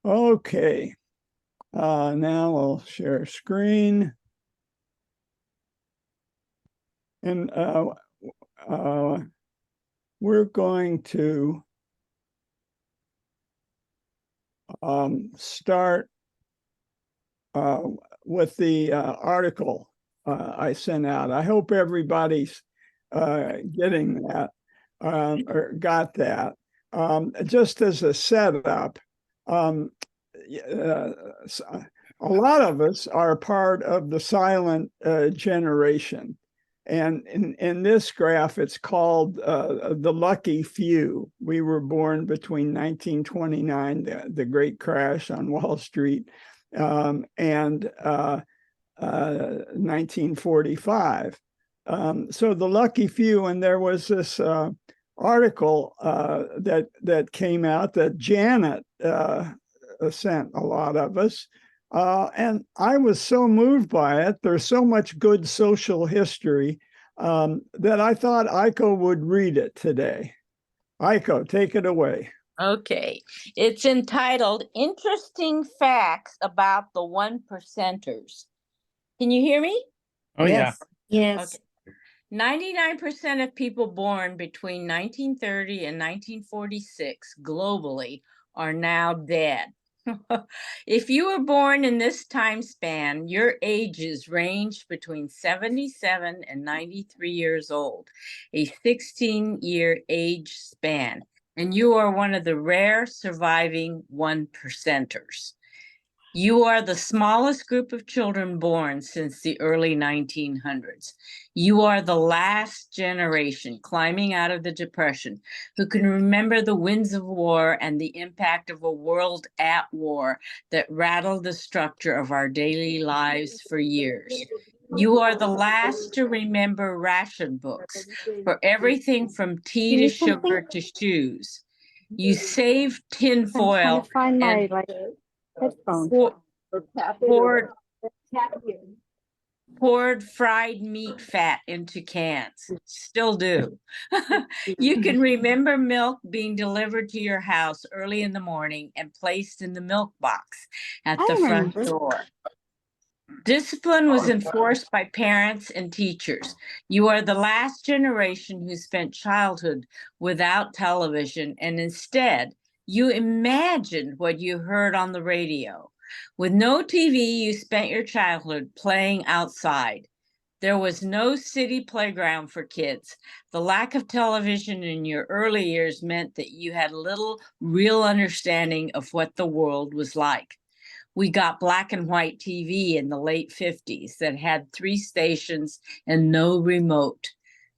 Okay. Now I'll share screen. And we're going to start with the article I sent out. I hope everybody's getting that or got that. Just as a setup, a lot of us are part of the silent generation. And in this graph, it's called the lucky few. We were born between 1929, the great crash on Wall Street, and 1945. So the lucky few, and there was this article that came out that Janet sent a lot of us. And I was so moved by it. There's so much good social history that I thought Aiko would read it today. Aiko, take it away. Okay. It's entitled Interesting Facts About the One Percenters. Can you hear me? Oh, Yes. yeah. Yes. Okay. 99% of people born between 1930 and 1946 globally are now dead. If you were born in this time span, your ages ranged between 77 and 93 years old, a 16-year age span, and you are one of the rare surviving 1%ers. You are the smallest group of children born since the early 1900s. You are the last generation climbing out of the Depression who can remember the winds of war and the impact of a world at war that rattled the structure of our daily lives for years. You are the last to remember ration books for everything from tea to sugar to shoes. You saved tinfoil and Headphones. poured fried meat fat into cans. Still do. You can remember milk being delivered to your house early in the morning and placed in the milk box at the front door. Discipline was enforced by parents and teachers. You are the last generation who spent childhood without television, and instead, you imagined what you heard on the radio. With no TV, you spent your childhood playing outside. There was no city playground for kids. The lack of television in your early years meant that you had little real understanding of what the world was like. We got black and white TV in the late 50s that had 3 stations and no remote.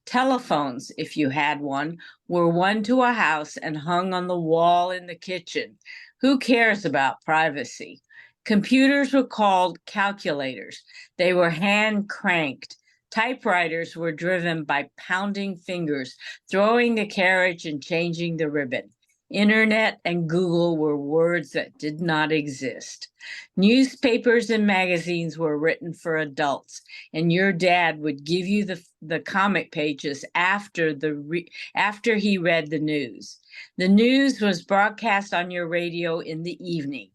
Telephones, if you had one, were one to a house and hung on the wall in the kitchen. Who cares about privacy? Computers were called calculators. They were hand cranked. Typewriters were driven by pounding fingers, throwing the carriage and changing the ribbon. Internet and Google were words that did not exist. Newspapers and magazines were written for adults, and your dad would give you the comic pages after he read the news. The news was broadcast on your radio in the evening.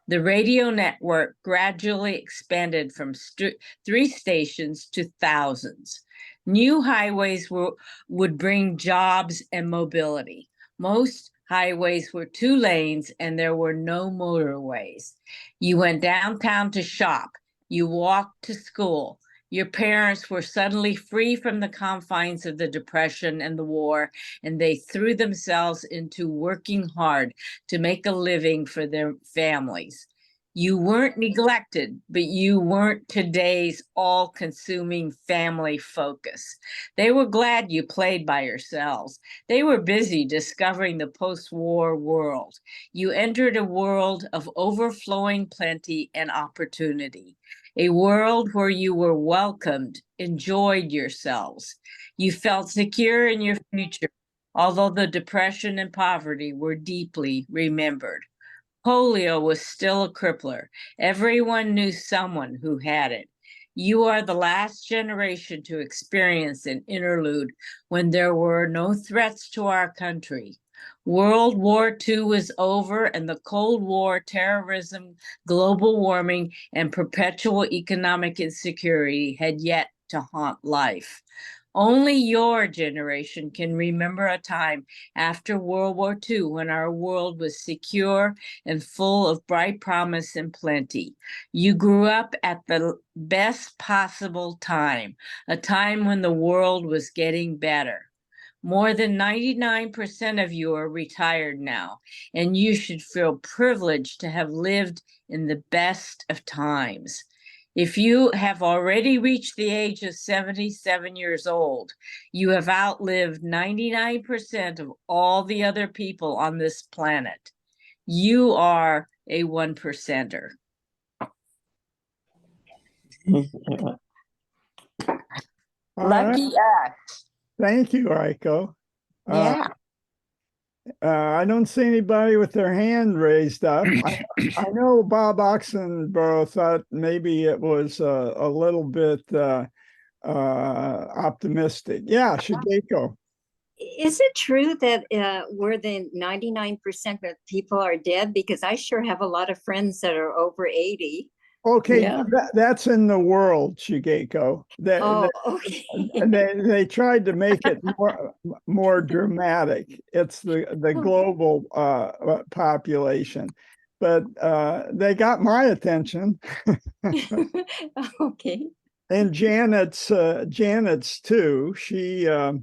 The radio network gradually expanded from 3 stations to thousands. New highways would bring jobs and mobility. Most highways were 2 lanes and there were no motorways. You went downtown to shop. You walked to school. Your parents were suddenly free from the confines of the Depression and the war, and they threw themselves into working hard to make a living for their families. You weren't neglected, but you weren't today's all-consuming family focus. They were glad you played by yourselves. They were busy discovering the post-war world. You entered a world of overflowing plenty and opportunity, a world where you were welcomed, enjoyed yourselves. You felt secure in your future, although the Depression and poverty were deeply remembered. Polio was still a crippler. Everyone knew someone who had it. You are the last generation to experience an interlude when there were no threats to our country. World War II was over, and the Cold War, terrorism, global warming, and perpetual economic insecurity had yet to haunt life. Only your generation can remember a time after World War II when our world was secure and full of bright promise and plenty. You grew up at the best possible time, a time when the world was getting better. More than 99% of you are retired now, and you should feel privileged to have lived in the best of times. If you have already reached the age of 77 years old, you have outlived 99% of all the other people on this planet. You are a 1%er. Lucky us. Thank you, Aiko. Yeah. I don't see anybody with their hand raised up. I know Bob Oxenburgh thought maybe it was a little bit optimistic. Yeah, Shigeko. Is it true that more than 99% of people are dead? Because I sure have a lot of friends that are over 80. Okay, Yeah. that's in the world, Shigeko. Okay. They tried to make it more dramatic. It's the global population, but they got my attention. Okay. And Janet's too. She I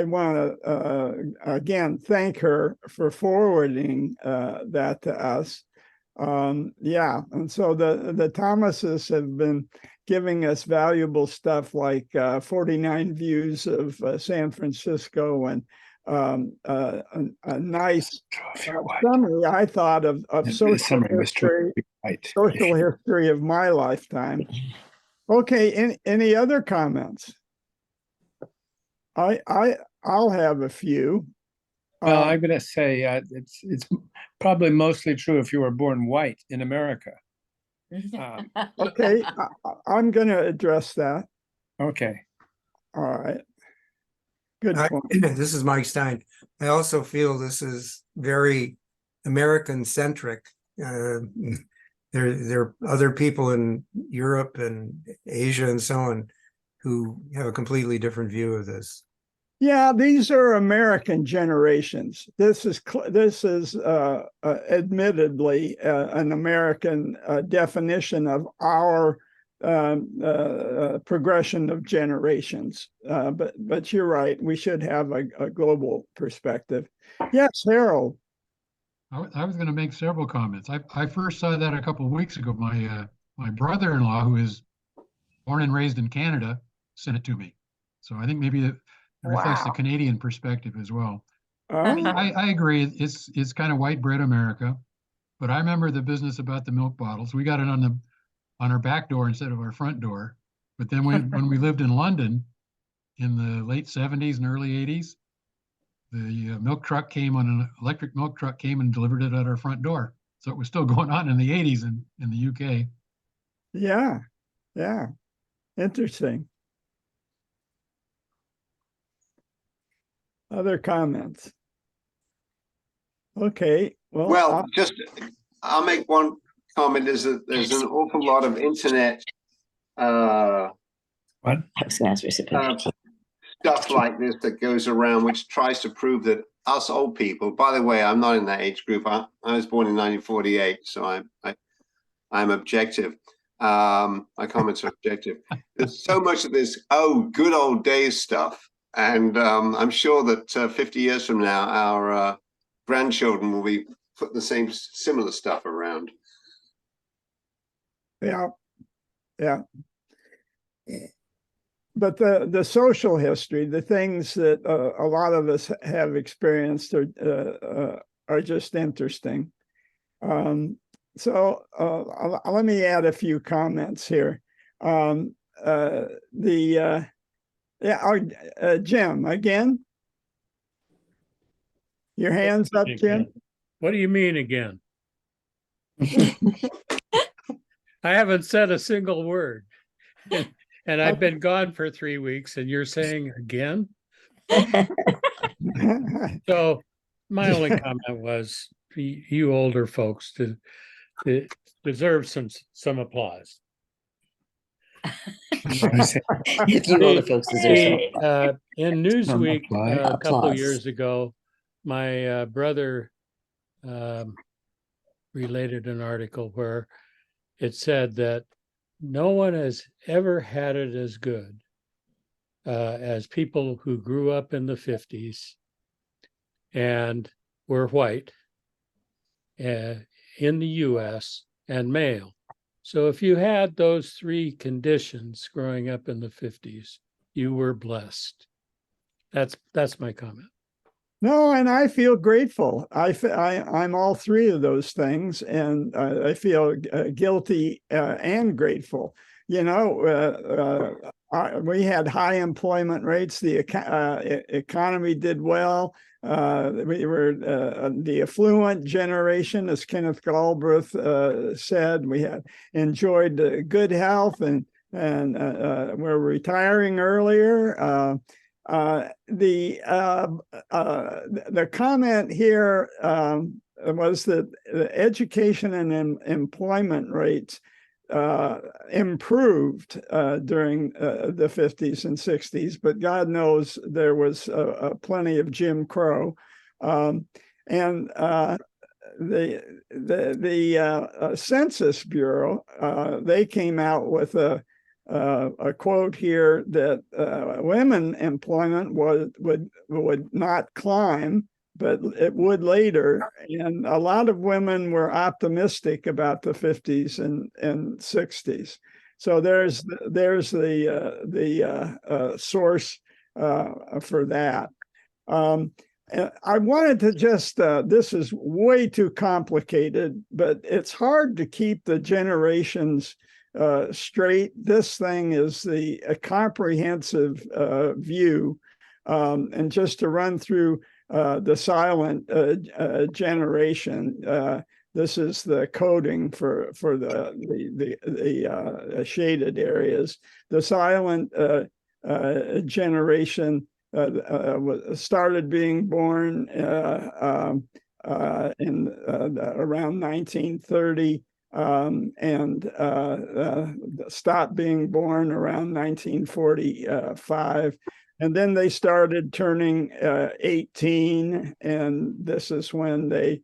want to again thank her for forwarding that to us. Yeah, and so the Thomases have been giving us valuable stuff like 49 views of San Francisco and a nice summary, I thought, of social history of my lifetime. Okay, any other comments? I'll have a few. Well, I'm going to say it's probably mostly true if you were born white in America. Okay, I'm going to address that. Okay. All right. Good point. This is Mike Stein. I also feel this is very American-centric. There are other people in Europe and Asia and so on who have a completely different view of this. Yeah, these are American generations. This is admittedly an American definition of our progression of generations. But you're right. We should have a global perspective. Yes, Harold. I was going to make several comments. I first saw that a couple of weeks ago. My brother-in-law, who is born and raised in Canada, sent it to me. So I think maybe it reflects the Canadian perspective as well. I mean, I agree. It's kind of white bread America, but I remember the business about the milk bottles. We got it on our back door instead of our front door. But then when we lived in London in the late 70s and early 80s, the milk truck came on an electric milk truck came and delivered it at our front door. So it was still going on in the 80s in the UK. Yeah. Interesting. Other comments? Okay. Well, I'll make one comment. Is that there's an awful lot of internet stuff like this that goes around, which tries to prove that us old people. By the way, I'm not in that age group. I was born in 1948, so I'm objective. My comments are objective. There's so much of this good old days stuff. And I'm sure that 50 years from now, our grandchildren will be putting the same similar stuff around. Yeah. But the social history, the things that a lot of us have experienced are just interesting. So let me add a few comments here. Jim, again? Your hands up, Jim? What do you mean again? I haven't said a single word. And I've been gone for 3 weeks and you're saying again? So My only comment was you older folks to deserve some applause. You older folks deserve some applause. In Newsweek a couple Applause. years ago, my brother related an article where it said that no one has ever had it as good as people who grew up in the 50s and were white in the US and male. So if you had those three conditions growing up in the 50s, you were blessed. That's my comment. No, and I feel grateful. I'm all three of those things, and I feel guilty and grateful. You know, we had high employment rates. The economy did well. We were the affluent generation, as Kenneth Galbraith said. We had enjoyed good health, and we're retiring earlier. The comment here was that the education and employment rates improved during the 50s and 60s, but God knows there was plenty of Jim Crow. And the Census Bureau, they came out with a quote here that women employment would not climb, but it would later. And a lot of women were optimistic about the 50s and 60s. So there's the source for that. I wanted to just, this is way too complicated, but it's hard to keep the generations straight. This thing is a comprehensive view. And just to run through the silent generation, this is the coding for the shaded areas. The silent generation started being born in around 1930 and stopped being born around 1945. And then they started turning 18, and this is when they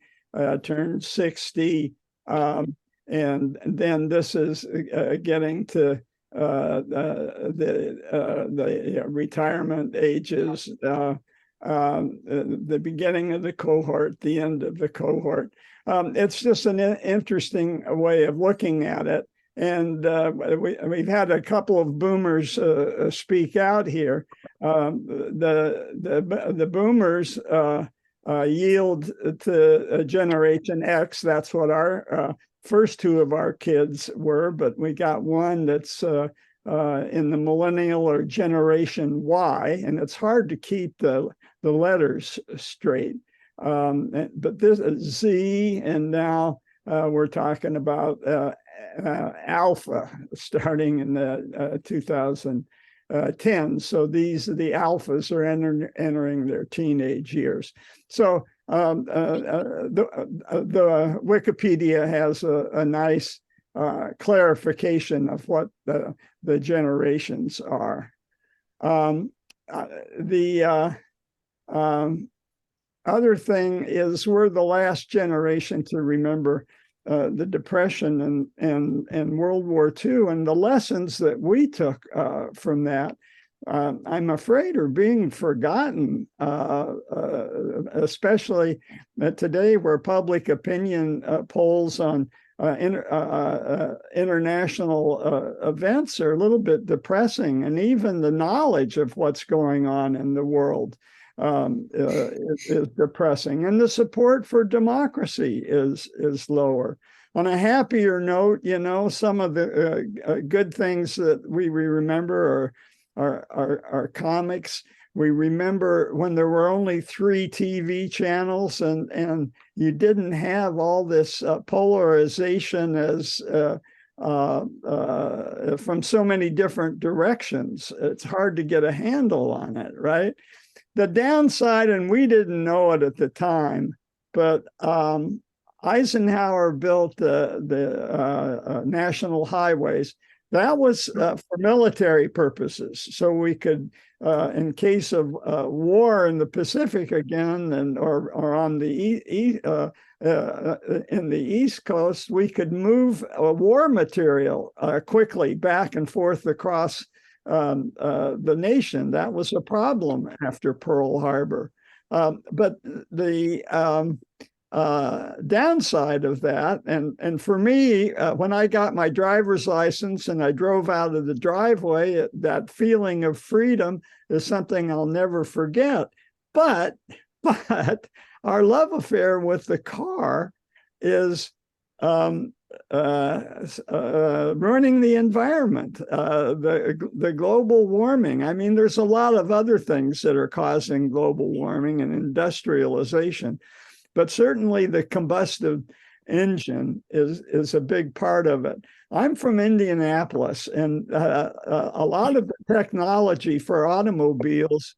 turned 60. And then this is getting to the retirement ages, the beginning of the cohort, the end of the cohort. It's just an interesting way of looking at it. And we've had a couple of boomers speak out here. The boomers yield to Generation X. That's what our first two of our kids were, but we got one that's in the millennial or Generation Y, and it's hard to keep the letters straight. But this is Z, and now we're talking about alpha starting in the 2010. So the alphas are entering their teenage years. So the Wikipedia has a nice clarification of what the generations are. The other thing is we're the last generation to remember the Depression and World War II, and the lessons that we took from that, I'm afraid, are being forgotten, especially today, where public opinion polls on international events are a little bit depressing, and even the knowledge of what's going on in the world is depressing, and the support for democracy is lower. On a happier note, you know, some of the good things that we remember are comics. We remember when there were only 3 TV channels, and you didn't have all this polarization as from so many different directions. It's hard to get a handle on it, right? The downside, and we didn't know it at the time, but Eisenhower built the national highways. That was for military purposes, so we could, in case of war in the Pacific again, and or on the in the East Coast, we could move war material quickly back and forth across the nation. That was a problem after Pearl Harbor. But the downside of that, and for me, when I got my driver's license and I drove out of the driveway, that feeling of freedom is something I'll never forget. But our love affair with the car is ruining the environment, the global warming. I mean, there's a lot of other things that are causing global warming and industrialization, but certainly the combustive engine is a big part of it. I'm from Indianapolis, and a lot of the technology for automobiles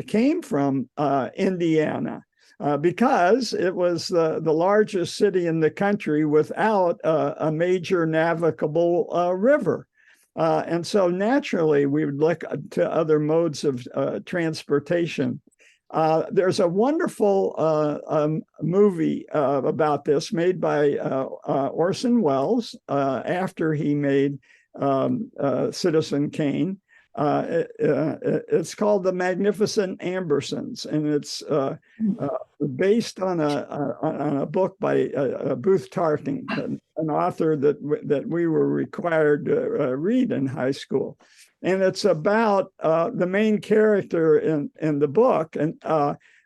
came from Indiana. Because it was the largest city in the country without a major navigable river. And so naturally, we would look to other modes of transportation. There's a wonderful movie about this made by Orson Welles after he made Citizen Kane. It's called The Magnificent Ambersons, and it's based on a book by Booth Tarkington, an author that we were required to read in high school. And it's about the main character in the book, and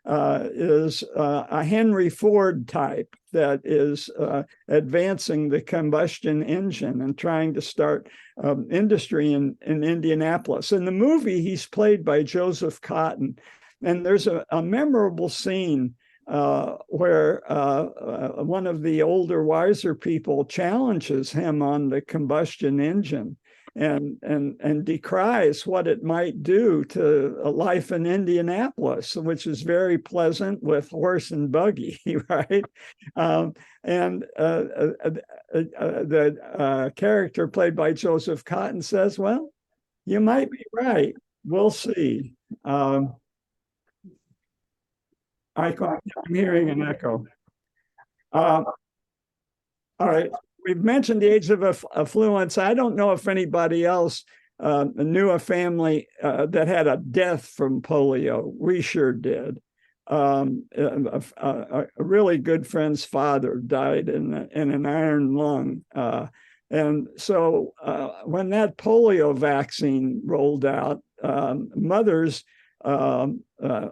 is a Henry Ford type that is advancing the combustion engine and trying to start industry in Indianapolis. In the movie, he's played by Joseph Cotton. And there's a memorable scene where one of the older, wiser people challenges him on the combustion engine and decries what it might do to life in Indianapolis, which is very pleasant with horse and buggy, right? And the character played by Joseph Cotton says, well, you might be right. We'll see. Aiko, I'm hearing an echo. All right. We've mentioned the age of affluence. I don't know if anybody else knew a family that had a death from polio. We sure did. A really good friend's father died in an iron lung. And so when that polio vaccine rolled out, mothers all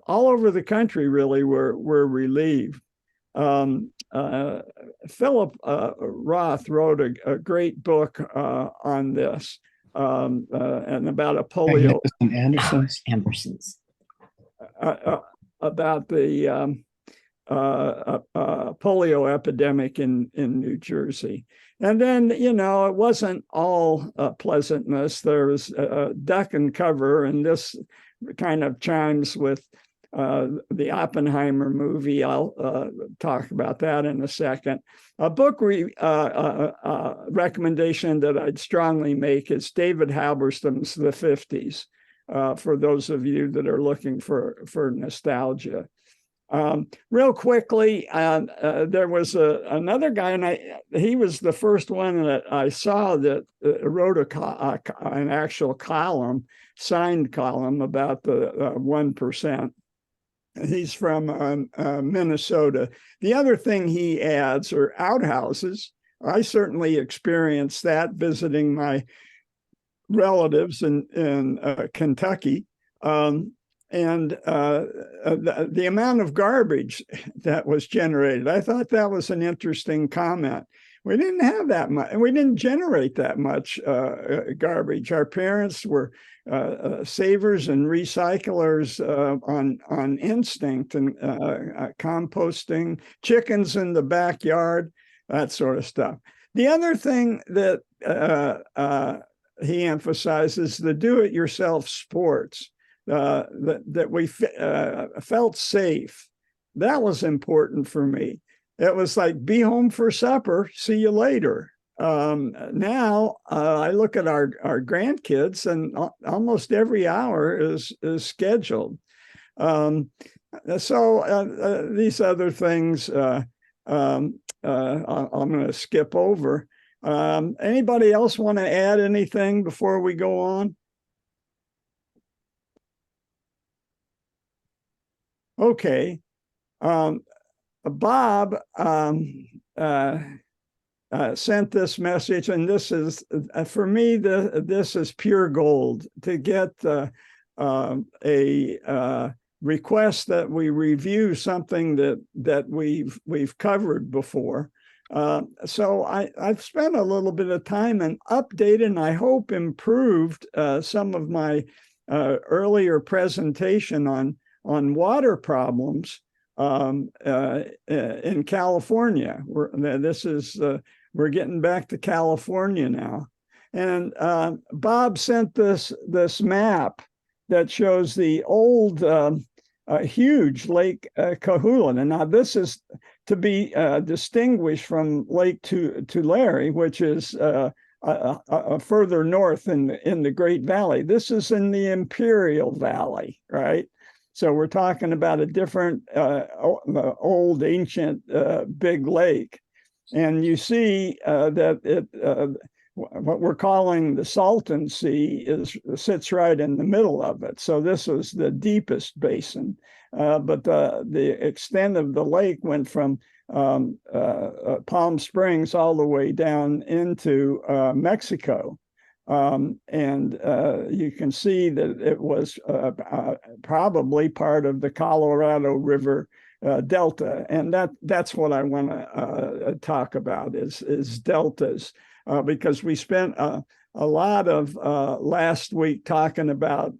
over the country really were relieved. Philip Roth wrote a great book on this and about a polio Ambersons. About the polio epidemic in New Jersey. And then, you know, it wasn't all pleasantness. There was duck and cover, and this kind of chimes with the Oppenheimer movie. I'll talk about that in a second. A book recommendation that I'd strongly make is David Halberstam's The 50s, for those of you that are looking for nostalgia. Real quickly, there was another guy, and he was the first one that I saw that wrote an actual column, signed column about the 1%. He's from Minnesota. The other thing he adds are outhouses. I certainly experienced that visiting my relatives in Kentucky. And the amount of garbage that was generated, I thought that was an interesting comment. We didn't have that much, and we didn't generate that much garbage. Our parents were savers and recyclers on instinct, and composting, chickens in the backyard, that sort of stuff. The other thing that he emphasizes, the do-it-yourself sports. that we felt safe. That was important for me. It was like, be home for supper, see you later. Now I look at our grandkids, and almost every hour is scheduled. So these other things I'm going to skip over. Anybody else want to add anything before we go on? Okay. Bob sent this message, and this is, for me, this is pure gold, to get a request that we review something that we've covered before. So I've spent a little bit of time and updated, and I hope improved some of my earlier presentation on water problems in California. We're getting back to California now. And Bob sent this map that shows the old huge Lake Cahulan. And now this is to be distinguished from Lake Tulare, which is further north in the Great Valley. This is in the Imperial Valley, right? So we're talking about a different old ancient big lake. And you see that what we're calling the Salton Sea sits right in the middle of it. So this was the deepest basin. But the extent of the lake went from Palm Springs all the way down into Mexico. And you can see that it was probably part of the Colorado River Delta. And that's what I want to talk about is deltas, because we spent a lot of last week talking about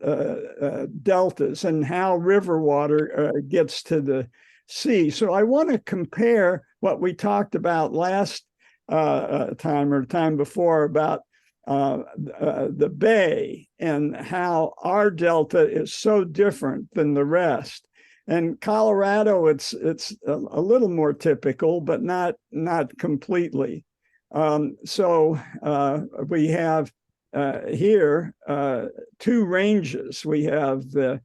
deltas and how river water gets to the sea. So I want to compare what we talked about last time or time before about the bay and how our delta is so different than the rest. And Colorado, it's a little more typical, but not completely. So we have here two ranges. We have the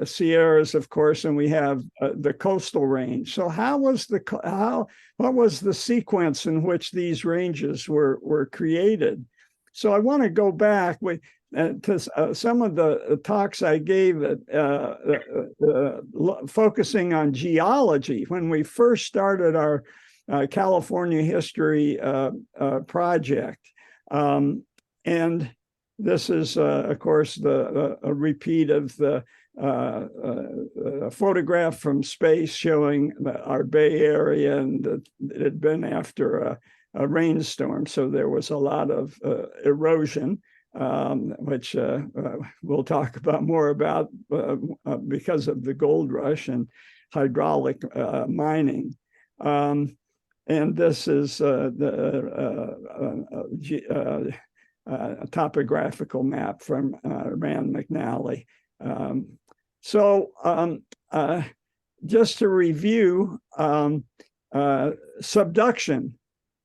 Sierras, of course, and we have the coastal range. So what was the sequence in which these ranges were created? So I want to go back to some of the talks I gave focusing on geology when we first started our California history project. And this is, of course, a repeat of the photograph from space showing our Bay Area, and it had been after a rainstorm. So there was a lot of erosion, which we'll talk about more about because of the gold rush and hydraulic mining. And this is a topographical map from Rand McNally. So just to review, subduction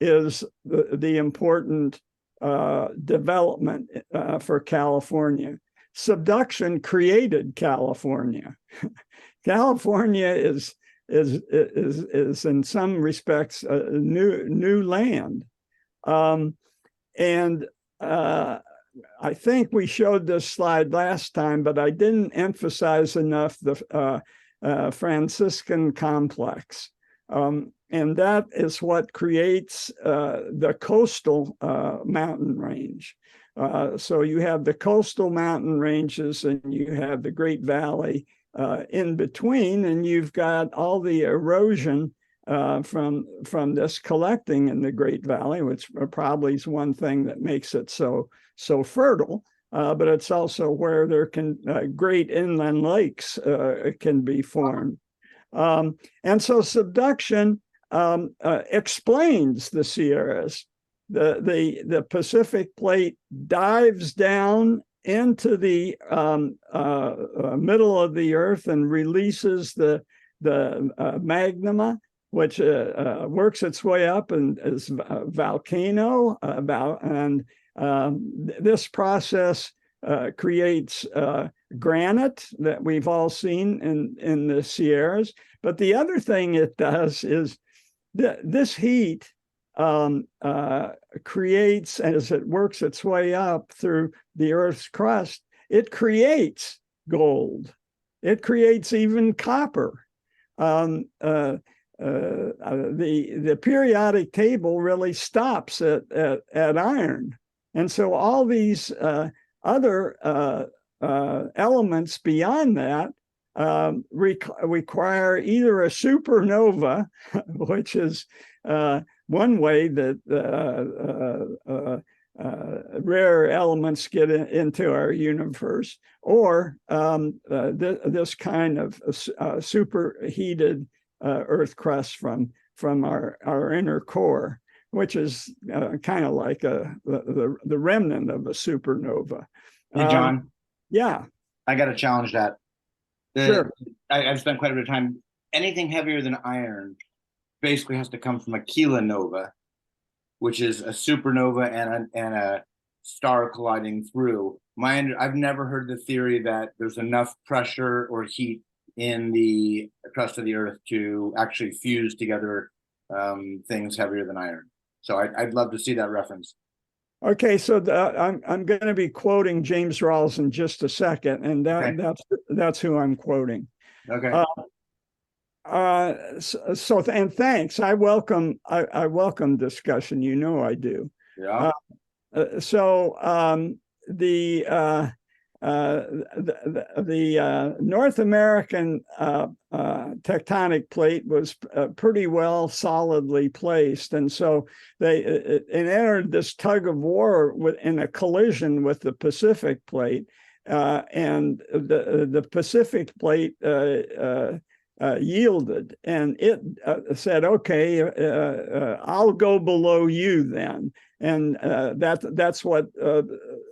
is the important development for California. Subduction created California. California is in some respects new land, and I think we showed this slide last time, but I didn't emphasize enough the Franciscan complex. And that is what creates the coastal mountain range. So you have the coastal mountain ranges and you have the Great Valley in between, and you've got all the erosion from this collecting in the Great Valley, which probably is one thing that makes it so fertile. But it's also where there can great inland lakes can be formed. And so subduction explains the Sierras. The Pacific plate dives down into the middle of the earth and releases the magma, which works its way up and is a volcano. This process creates granite that we've all seen in the Sierras. But the other thing it does is this heat creates, as it works its way up through the Earth's crust, it creates gold. It creates even copper. The periodic table really stops at iron. And so all these other elements beyond that require either a supernova, which is one way that rare elements get into our universe, or this kind of superheated Earth crust from our inner core, which is kind of like the remnant of a supernova. Hey, John. Yeah. I got to challenge that. Sure. I've spent quite a bit of time. Anything heavier than iron basically has to come from a kilonova, which is a supernova and a star colliding through. I've never heard the theory that there's enough pressure or heat in the crust of the Earth to actually fuse together things heavier than iron. So I'd love to see that reference. Okay, so I'm going to be quoting James Rawls in just a second, and that's who I'm quoting. Okay. And thanks. I welcome discussion. You know I do. Yeah. The North American tectonic plate was pretty well solidly placed, and so it entered this tug of war in a collision with the Pacific plate, and the Pacific plate yielded, and it said, "Okay, I'll go below you then," and that's what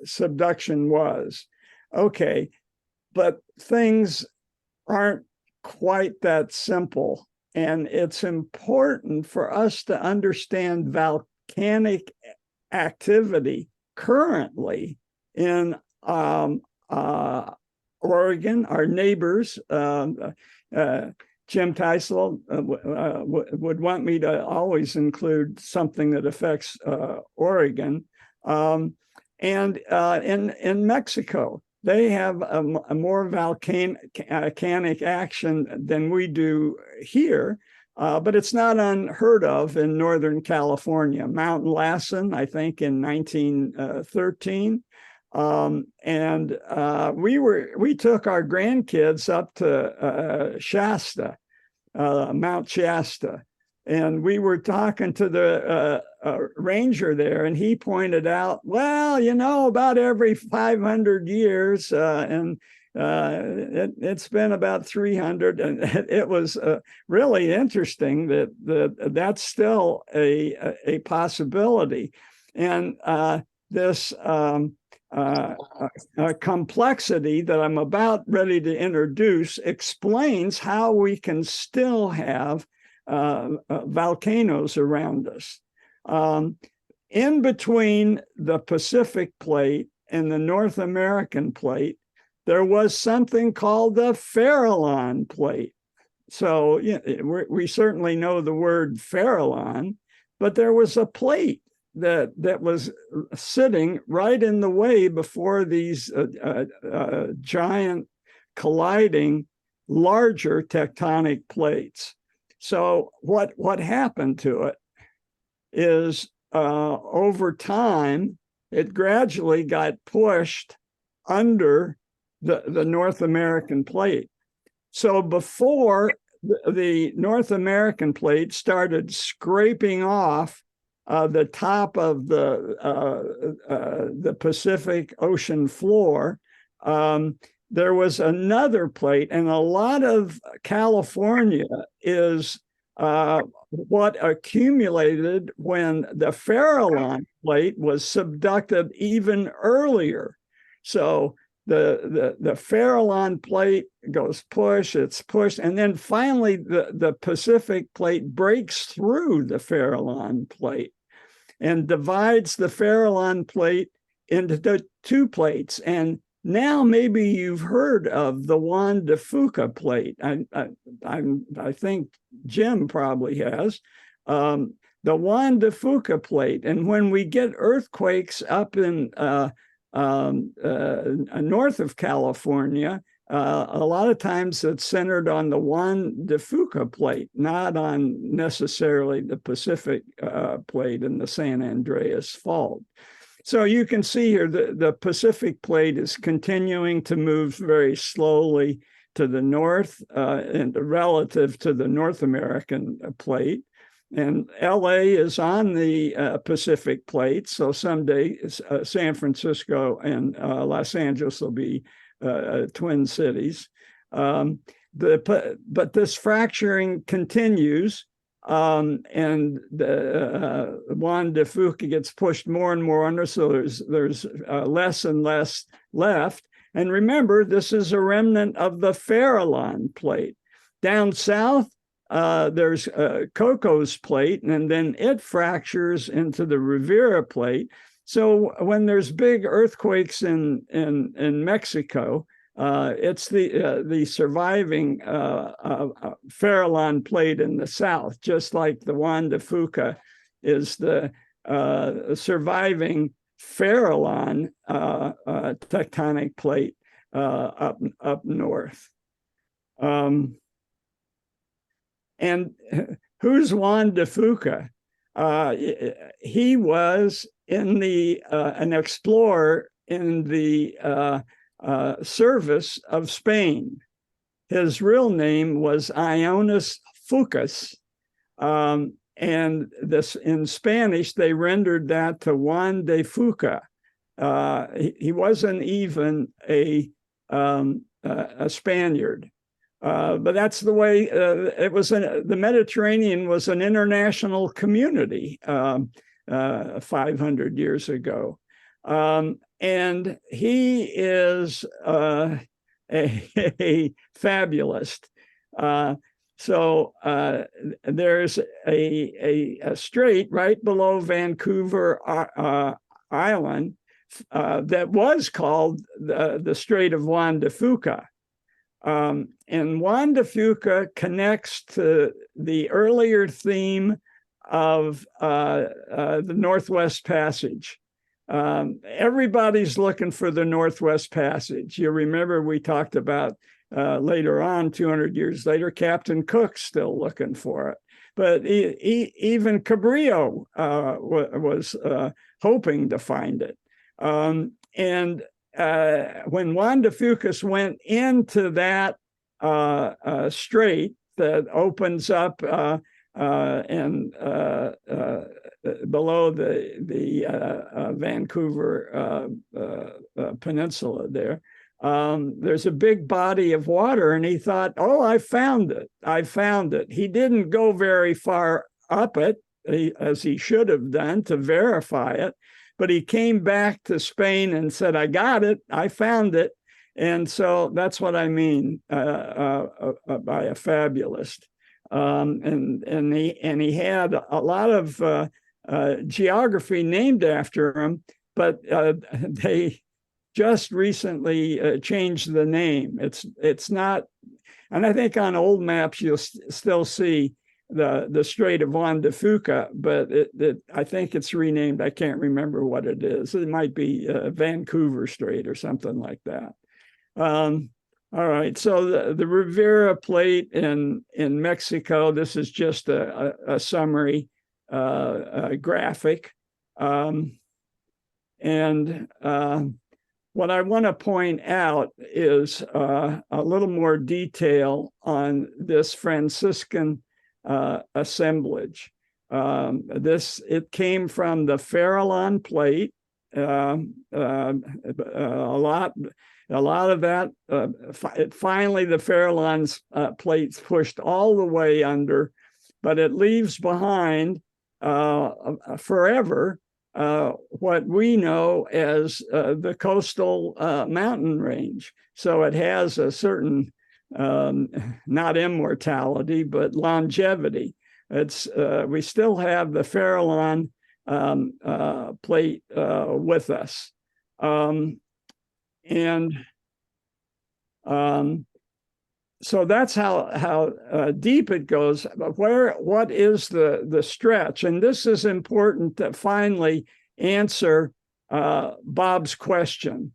subduction was. Okay, but things aren't quite that simple, and it's important for us to understand volcanic activity currently in Oregon, our neighbors. Jim Teisel would want me to always include something that affects Oregon, and in Mexico. They have a more volcanic action than we do here, but it's not unheard of in Northern California. Mount Lassen, I think, in 1913. We took our grandkids up to Shasta, Mount Shasta, and we were talking to the ranger there, and he pointed out, well, about every 500 years, and it's been about 300, and it was really interesting that's still a possibility, and this complexity that I'm about ready to introduce explains how we can still have volcanoes around us. In between the Pacific plate and the North American plate, there was something called the Farallon plate. So we certainly know the word Farallon, but there was a plate that was sitting right in the way before these giant colliding larger tectonic plates. So what happened to it is over time, it gradually got pushed under the North American plate. So before the North American plate started scraping off the top of the Pacific Ocean floor, there was another plate, and a lot of California is what accumulated when the Farallon plate was subducted even earlier. So the Farallon plate goes push, it's pushed, and then finally the Pacific plate breaks through the Farallon plate and divides the Farallon plate into the two plates. And now maybe you've heard of the Juan de Fuca plate. I think Jim probably has. The Juan de Fuca plate. And when we get earthquakes up in north of California, a lot of times it's centered on the Juan de Fuca plate, not on necessarily the Pacific plate and the San Andreas Fault. So you can see here the Pacific plate is continuing to move very slowly to the north and relative to the North American plate. And LA is on the Pacific plate. So someday San Francisco and Los Angeles will be twin cities. But this fracturing continues. And the Juan de Fuca gets pushed more and more under, so there's less and less left. And remember, this is a remnant of the Farallon plate. Down south, there's Coco's plate, and then it fractures into the Rivera plate. So when there's big earthquakes in Mexico, it's the surviving Farallon plate in the south, just like the Juan de Fuca is the surviving Farallon tectonic plate up north. And who's Juan de Fuca? He was in an explorer in the service of Spain. His real name was Ioannis Fucas, and this in Spanish they rendered that to Juan de Fuca. He wasn't even a Spaniard, but that's the way it was. The Mediterranean was an international community 500 years ago. And he is a fabulist. So there's a strait right below Vancouver Island that was called the Strait of Juan de Fuca. And Juan de Fuca connects to the earlier theme of the Northwest Passage. Everybody's looking for the Northwest Passage. You remember we talked about later on, 200 years later, Captain Cook's still looking for it. But even Cabrillo was hoping to find it. And when Juan de Fucas went into that strait that opens up and below the Vancouver Peninsula there, there's a big body of water, and he thought, oh, I found it. I found it. He didn't go very far up it, as he should have done to verify it, but he came back to Spain and said, I got it. I found it. And so that's what I mean by a fabulist. And he had a lot of geography named after him, but they just recently changed the name. It's not, and I think on old maps you'll still see the Strait of Juan de Fuca, but I think it's renamed. I can't remember what it is. It might be Vancouver Strait or something like that. All right, so the Rivera Plate in Mexico, this is just a summary graphic. And what I want to point out is a little more detail on this Franciscan assemblage. It came from the Farallon Plate. A lot of that, finally the Farallon's plates pushed all the way under, but it leaves behind forever what we know as the coastal mountain range. So it has a certain, not immortality, but longevity. It's we still have the Farallon plate with us. So that's how deep it goes. But what is the stretch? And this is important to finally answer Bob's question.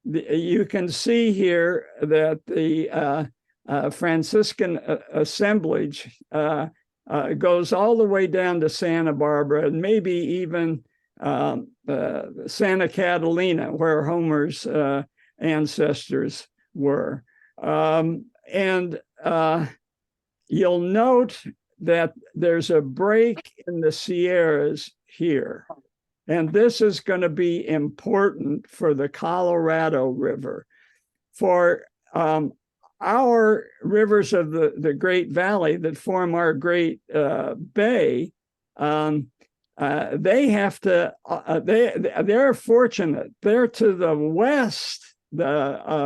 You can see here that the Franciscan assemblage goes all the way down to Santa Barbara and maybe even Santa Catalina, where Homer's ancestors were. You'll note that there's a break in the Sierras here. And this is going to be important for the Colorado River. For our rivers of the Great Valley that form our Great Bay, they have to, they're fortunate. They're to the west.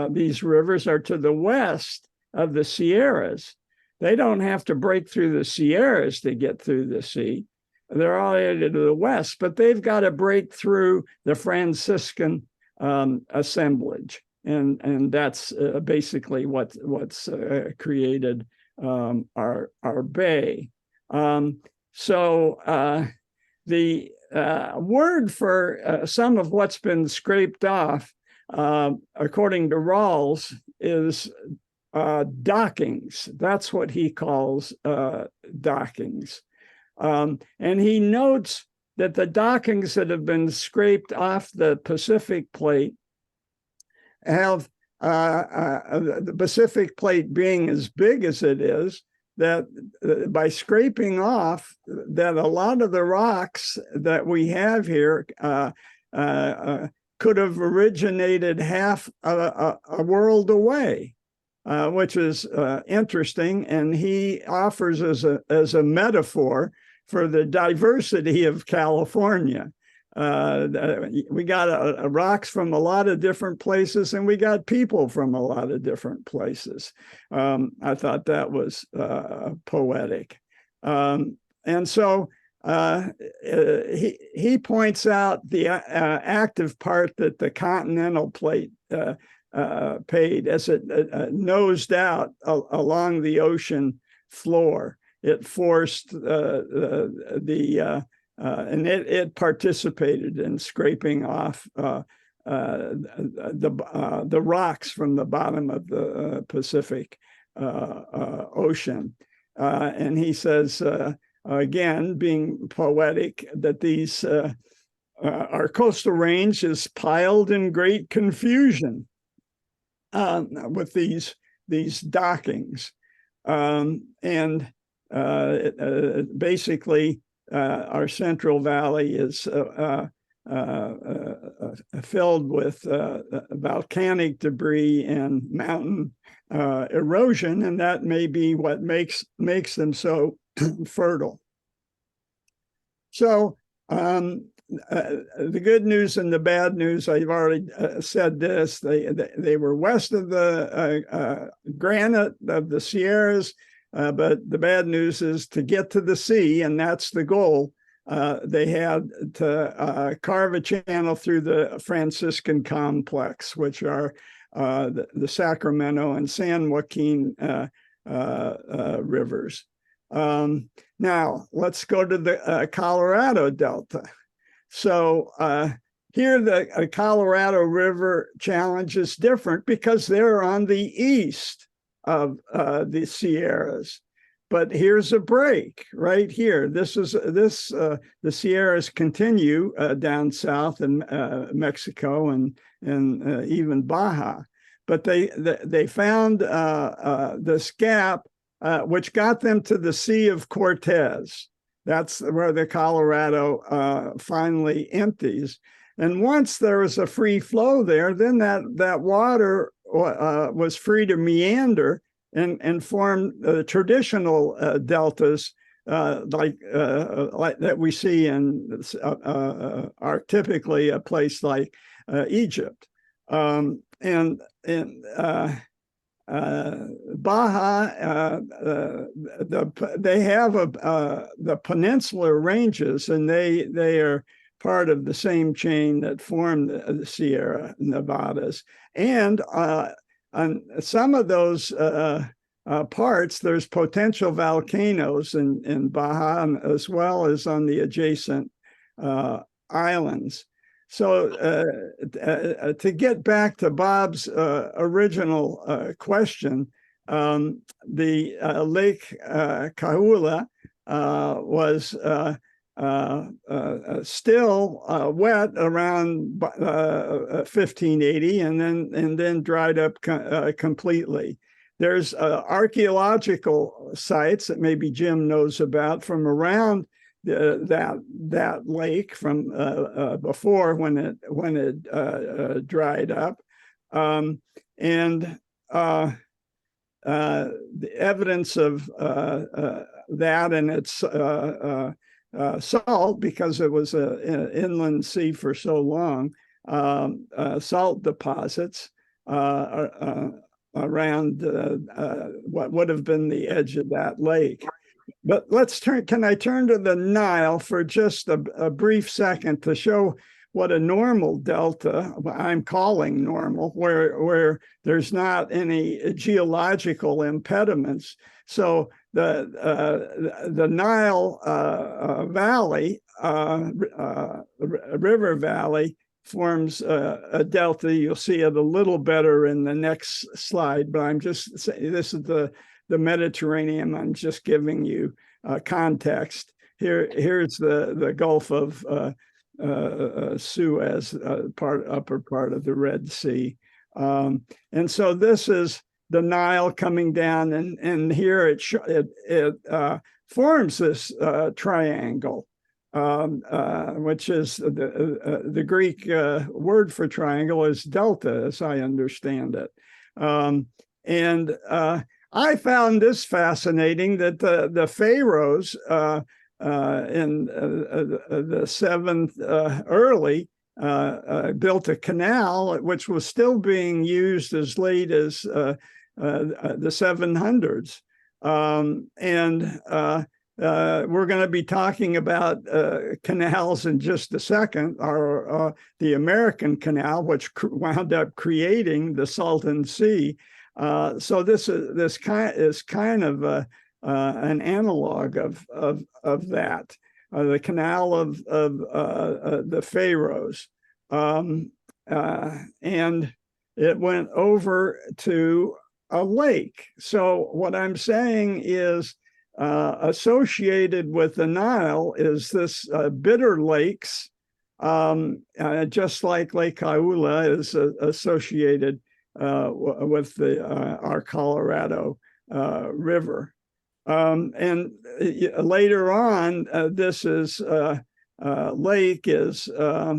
These rivers are to the west of the Sierras. They don't have to break through the Sierras to get through the sea. They're already to the west, but they've got to break through the Franciscan assemblage. And that's basically what's created our bay. So the word for some of what's been scraped off, according to Rawls, is dockings. That's what he calls dockings. And he notes that the dockings that have been scraped off the Pacific plate have the Pacific plate being as big as it is, that by scraping off, that a lot of the rocks that we have here could have originated half a world away, which is interesting. And he offers as a metaphor for the diversity of California. We got rocks from a lot of different places, and we got people from a lot of different places. I thought that was poetic. And so he points out the active part that the continental plate paid as it nosed out along the ocean floor. It forced and it participated in scraping off the rocks from the bottom of the Pacific Ocean. And he says, again, being poetic, that these our coastal range is piled in great confusion with these dockings. Basically, our Central Valley is filled with volcanic debris and mountain erosion, and that may be what makes them so fertile. So the good news and the bad news, I've already said this, they were west of the granite of the Sierras, but the bad news is to get to the sea, and that's the goal. They had to carve a channel through the Franciscan complex, which are the Sacramento and San Joaquin rivers. Now, let's go to the Colorado Delta. So here the Colorado River challenge is different because they're on the east of the Sierras. But here's a break right here. The Sierras continue down south in Mexico and even Baja. But they found this gap, which got them to the Sea of Cortez. That's where the Colorado finally empties. And once there was a free flow there, then that water was free to meander and form traditional deltas like that we see in are typically a place like Egypt. And Baja, they have the peninsular ranges, and they are part of the same chain that formed the Sierra Nevadas. And on some of those parts, there's potential volcanoes in Baja, as well as on the adjacent islands. So to get back to Bob's original question, the Lake Kahula was still wet around 1580, and then dried up completely. There's archaeological sites that maybe Jim knows about from around that lake from before when it dried up, and the evidence of that and its salt, because it was an inland sea for so long, salt deposits around what would have been the edge of that lake. But can I turn to the Nile for just a brief second to show what a normal delta, I'm calling normal, where there's not any geological impediments. So the Nile Valley, river valley, forms a delta. You'll see it a little better in the next slide, but I'm just saying this is the Mediterranean. I'm just giving you context. Here's the Gulf of Suez, upper part of the Red Sea. And so this is the Nile coming down, and here it forms this triangle, which is the Greek word for triangle is delta, as I understand it. And I found this fascinating, that the pharaohs in the 7th early built a canal, which was still being used as late as the 700s. And we're going to be talking about canals in just a second, or the American Canal, which wound up creating the Salton Sea. So this is kind of an analog of that, the canal of the pharaohs, and it went over to a lake. So what I'm saying is, associated with the Nile is this bitter lakes, just like Lake Kahula is associated with our Colorado River. And later on, this is lake is a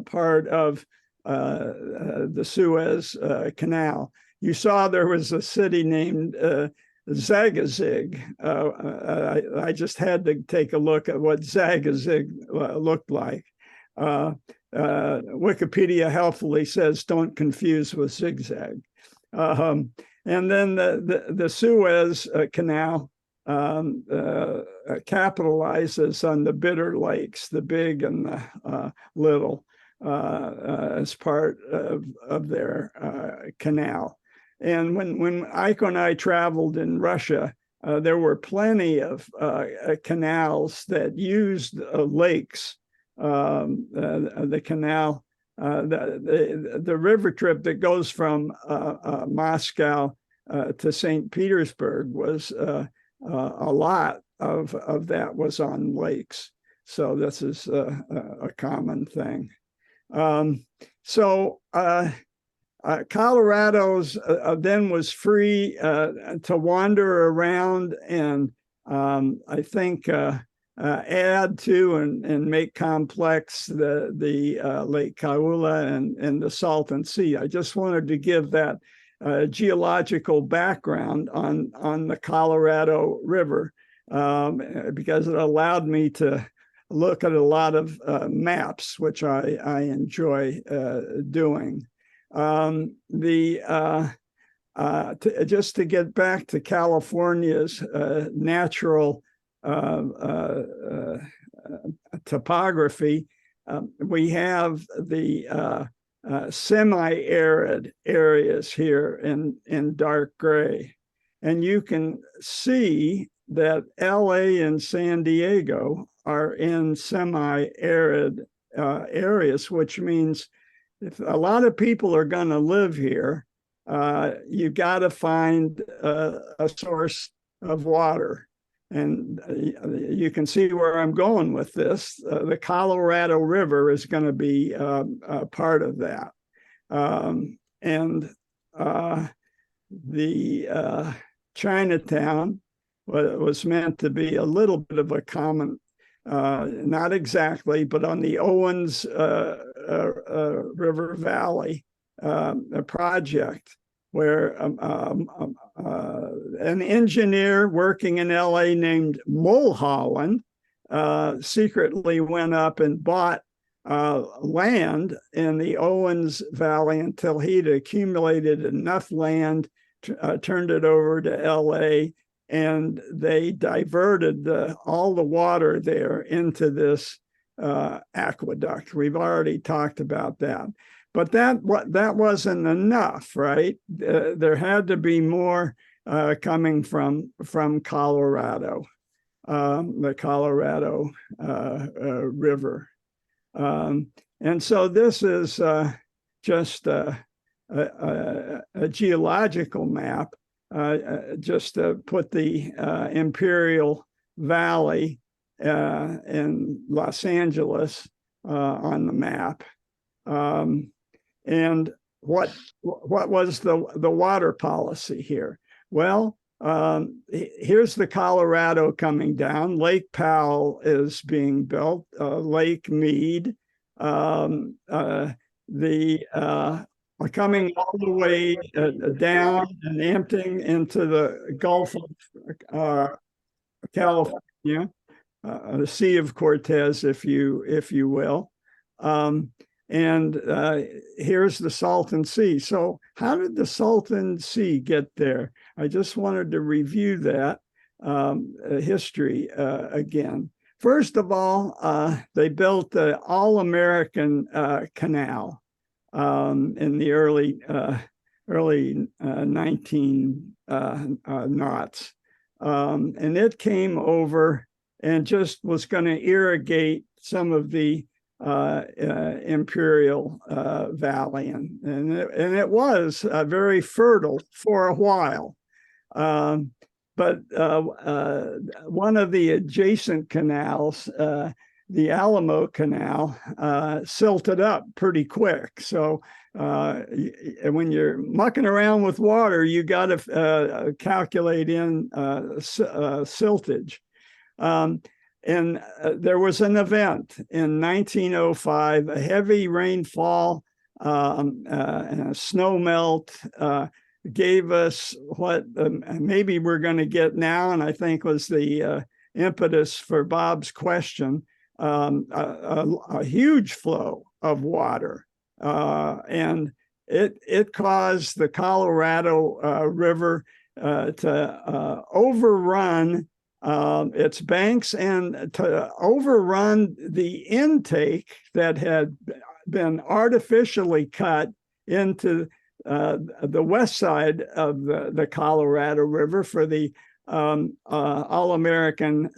part of the Suez Canal. You saw there was a city named Zagazig. I just had to take a look at what Zagazig looked like. Wikipedia helpfully says don't confuse with zigzag. And then the Suez Canal capitalizes on the bitter lakes, the big and the little, as part of their canal. And when Aiko and I traveled in Russia, there were plenty of canals that used lakes. The canal, the river trip that goes from Moscow to St. Petersburg was a lot of that was on lakes. So this is a common thing. Colorado's then was free to wander around and I think add to and make complex the Lake Kahula and the Salton Sea. I just wanted to give that geological background on the Colorado River. because it allowed me to look at a lot of maps, which I enjoy doing. Just to get back to California's natural topography, we have the semi-arid areas here in dark gray. And you can see that LA and San Diego are in semi-arid areas, which means if a lot of people are going to live here, you got to find a source of water. And you can see where I'm going with this. The Colorado River is going to be a part of that. The Chinatown was meant to be a little bit of a common, not exactly, but on the Owens River Valley a project where an engineer working in LA named Mulholland secretly went up and bought land in the Owens Valley until he'd accumulated enough land, turned it over to LA, and they diverted all the water there into this aqueduct. We've already talked about that. But that wasn't enough, right? There had to be more coming from Colorado, the Colorado River. And so this is just a geological map, just to put the Imperial Valley in Los Angeles on the map. And what was the water policy here? Well, here's the Colorado coming down. Lake Powell is being built. Lake Mead, coming all the way down and emptying into the Gulf of California, the Sea of Cortez, if you will. And here's the Salton Sea. So how did the Salton Sea get there? I just wanted to review that history again. First of all, they built the All-American Canal in the early 19 knots. And it came over and just was going to irrigate some of the Imperial Valley, and it was very fertile for a while. But one of the adjacent canals, the Alamo Canal, silted up pretty quick. So when you're mucking around with water, you got to calculate in siltage. And there was an event in 1905, a heavy rainfall and a snow melt gave us what maybe we're going to get now, and I think was the impetus for Bob's question, a huge flow of water. And it caused the Colorado River to overrun its banks and to overrun the intake that had been artificially cut into the west side of the Colorado River for the All-American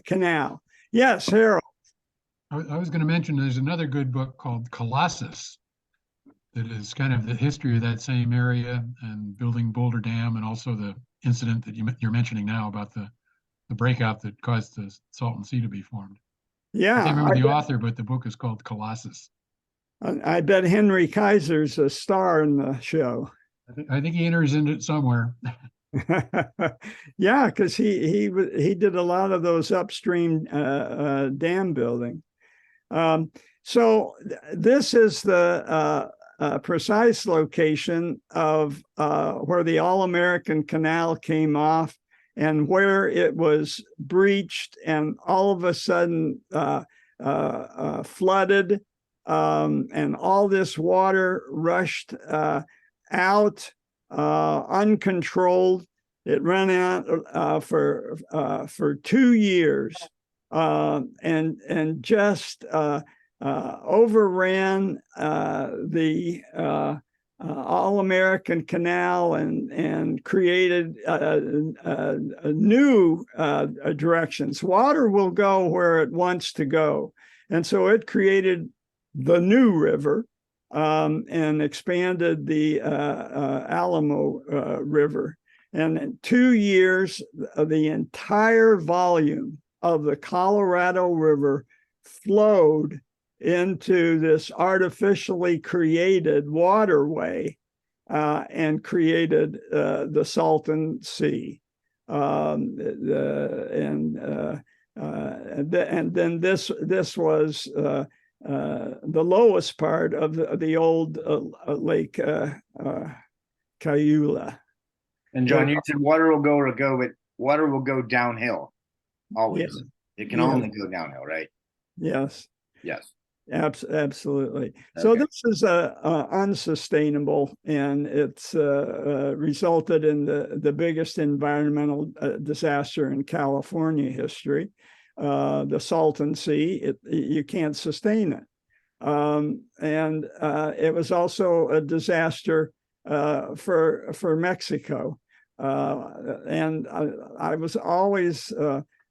Canal. Yes, Harold. I was going to mention there's another good book called Colossus that is kind of the history of that same area and building Boulder Dam, and also the incident that you're mentioning now about the breakout that caused the Salton Sea to be formed. Yeah. I can't remember the author, but the book is called Colossus. I bet Henry Kaiser's a star in the show. I think he enters into it somewhere. Yeah, because he did a lot of those upstream dam building. So this is the precise location of where the All-American Canal came off and where it was breached and all of a sudden flooded, and all this water rushed out uncontrolled. It ran out for 2 years, and just overran the All-American Canal and created new directions. Water will go where it wants to go. And so it created the new river, and expanded the Alamo River. And in 2 years, the entire volume of the Colorado River flowed into this artificially created waterway, and created the Salton Sea. And then this was the lowest part of the old Lake Cayula. And John, you said water will go or go, but water will go downhill always. Yes. It can Yeah. only go downhill, right? Yes. Yes. Absolutely. So Okay. this is unsustainable, and it's resulted in the biggest environmental disaster in California history. The Salton Sea, you can't sustain it. And it was also a disaster for Mexico. And I was always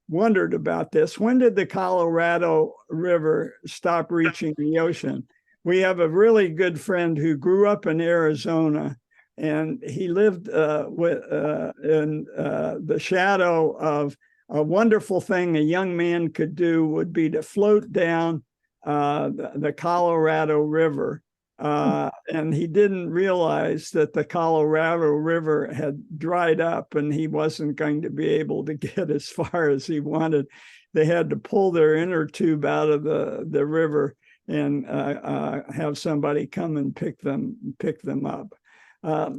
wondered about this. When did the Colorado River stop reaching the ocean? We have a really good friend who grew up in Arizona, and he lived in the shadow of a wonderful thing a young man could do would be to float down the Colorado River. And he didn't realize that the Colorado River had dried up and he wasn't going to be able to get as far as he wanted. They had to pull their inner tube out of the river and have somebody come and pick them up.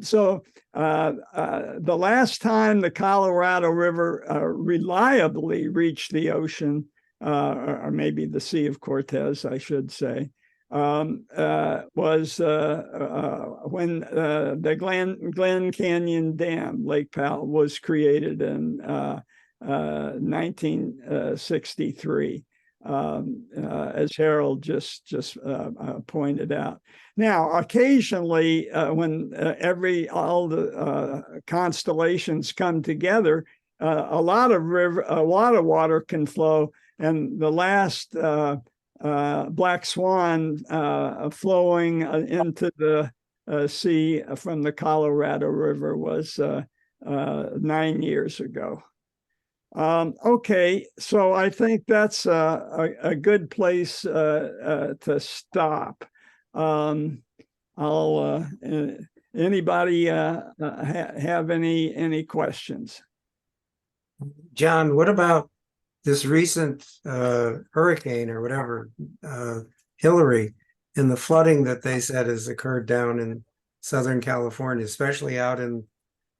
So the last time the Colorado River reliably reached the ocean, or maybe the Sea of Cortez, I should say, was when the Glen Canyon Dam, Lake Powell, was created in 1963, as Harold just pointed out. Now, occasionally, when all the constellations come together, a lot of water can flow, and the last Black Swan flowing into the sea from the Colorado River was 9 years ago. Okay, so I think that's a good place to stop. Anybody have any questions? John, what about this recent hurricane or whatever, Hillary, and the flooding that they said has occurred down in Southern California, especially out in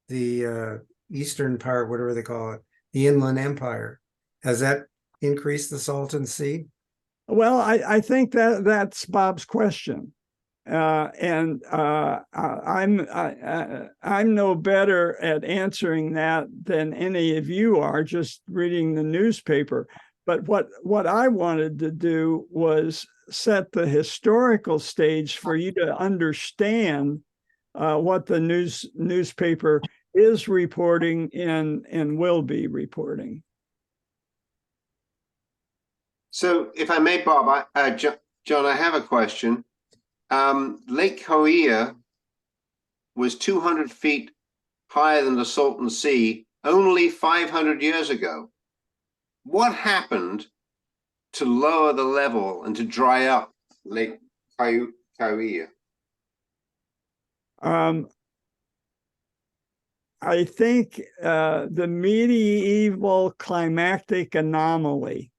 the eastern part, whatever they call it, the Inland Empire? Has that increased the Salton Sea? Well, I think that's Bob's question. And I'm no better at answering that than any of you are, just reading the newspaper. But what I wanted to do was set the historical stage for you to understand what the newspaper is reporting and will be reporting. So, if I may, Bob, John, I have a question. Lake Coia was 200 feet higher than the Salton Sea only 500 years ago. What happened to lower the level and to dry up Lake Coia? I think the medieval climactic anomaly,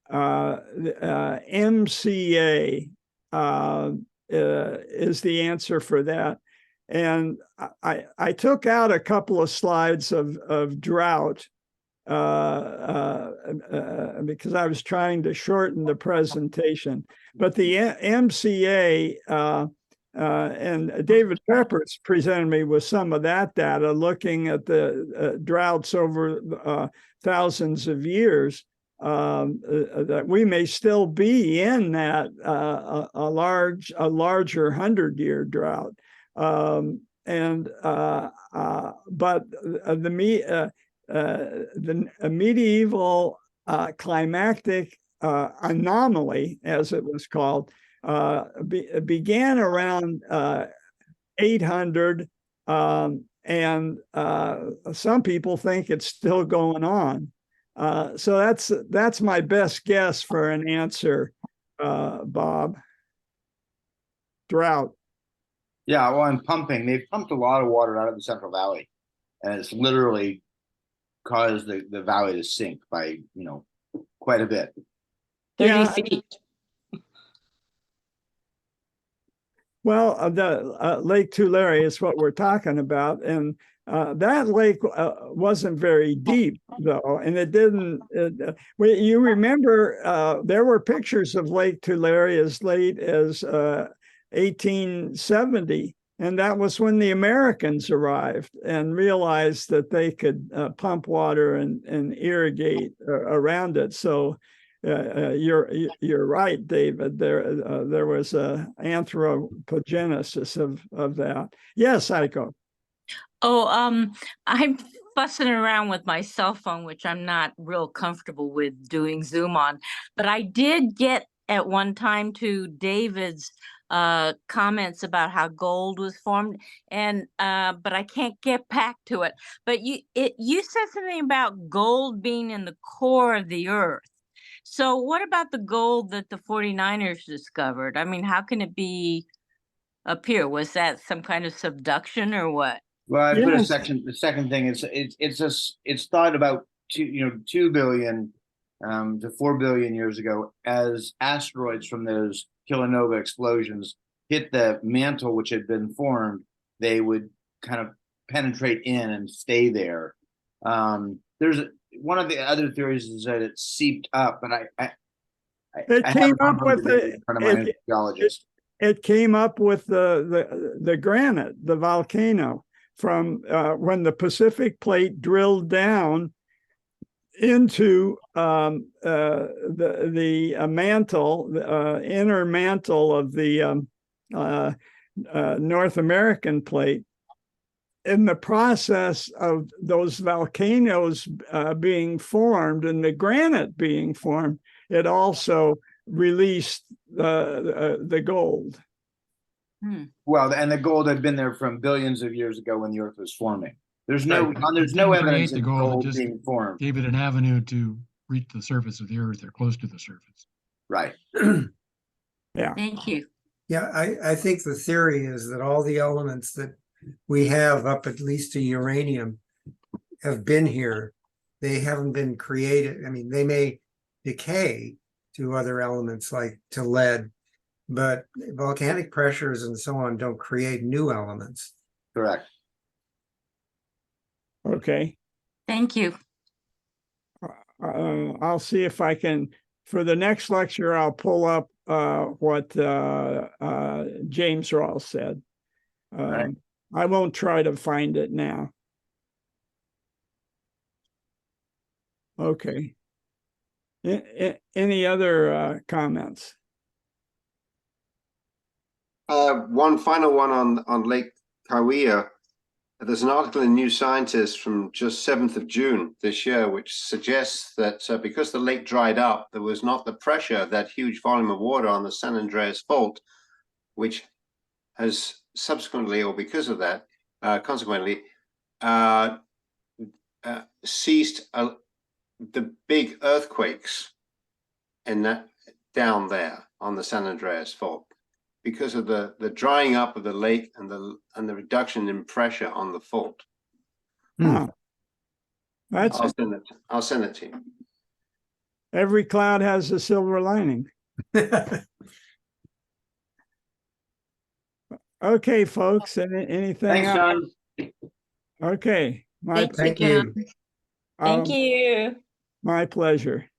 MCA, is the answer for that. And I took out a couple of slides of drought because I was trying to shorten the presentation. But the MCA and David Peppers presented me with some of that data, looking at the droughts over thousands of years, that we may still be in that a larger 100-year drought. But the medieval climactic anomaly, as it was called, began around 800, and some people think it's still going on. So that's my best guess for an answer, Bob. Drought. Yeah, well, and pumping. They've pumped a lot of water out of the Central Valley, and it's literally caused the valley to sink by, quite a bit. 30 feet. Well, the Lake Tulare is what we're talking about, and that lake wasn't very deep, though, and it didn't. You remember there were pictures of Lake Tulare as late as 1870, and that was when the Americans arrived and realized that they could pump water and irrigate around it. So you're right, David. There was a anthropogenesis of that. Yes, Aiko. Oh, I'm fussing around with my cell phone, which I'm not real comfortable with doing Zoom on. But I did get at one time to David's comments about how gold was formed, and but I can't get back to it. But you said something about gold being in the core of the earth. So what about the gold that the 49ers discovered? I mean, how can it be up here? Was that some kind of subduction or what? Well, I put Yes. the second thing it's thought about 2 billion to 4 billion years ago, as asteroids from those kilonova explosions hit the mantle which had been formed, they would kind of penetrate in and stay there. There's one of the other theories is that it seeped up, but It came up with it came up with the granite, the volcano, from when the Pacific plate drilled down into the mantle, inner mantle of the North American plate. In the process of those volcanoes being formed and the granite being formed, it also released the gold. Well, and the gold had been there from billions of years ago when the Earth was forming. There's no It evidence create the of gold, it gold just being formed. gave it an avenue to reach the surface of the earth or close to the surface. Right. Yeah. Thank you. Yeah, I think the theory is that all the elements that we have up at least to uranium have been here. They haven't been created. I mean, they may decay to other elements like to lead, but volcanic pressures and so on don't create new elements. Correct. Okay. Thank you. I'll see if I can, for the next lecture, I'll pull up what James Rawls said. Right. I won't try to find it now. Okay. Any other comments? One final one on Lake Kawia. There's an article in New Scientist from just 7th of June this year, which suggests that because the lake dried up, there was not the pressure, that huge volume of water on the San Andreas Fault, which has subsequently, or because of that, consequently, ceased the big earthquakes in that down there on the San Andreas Fault, because of the drying up of the lake and the reduction in pressure on the fault. Huh. That's I'll send it to you. every cloud has a silver lining. Okay, folks, anything Thanks, else? John. Okay, Thank you, Thank John. you. Thank um, you. my pleasure.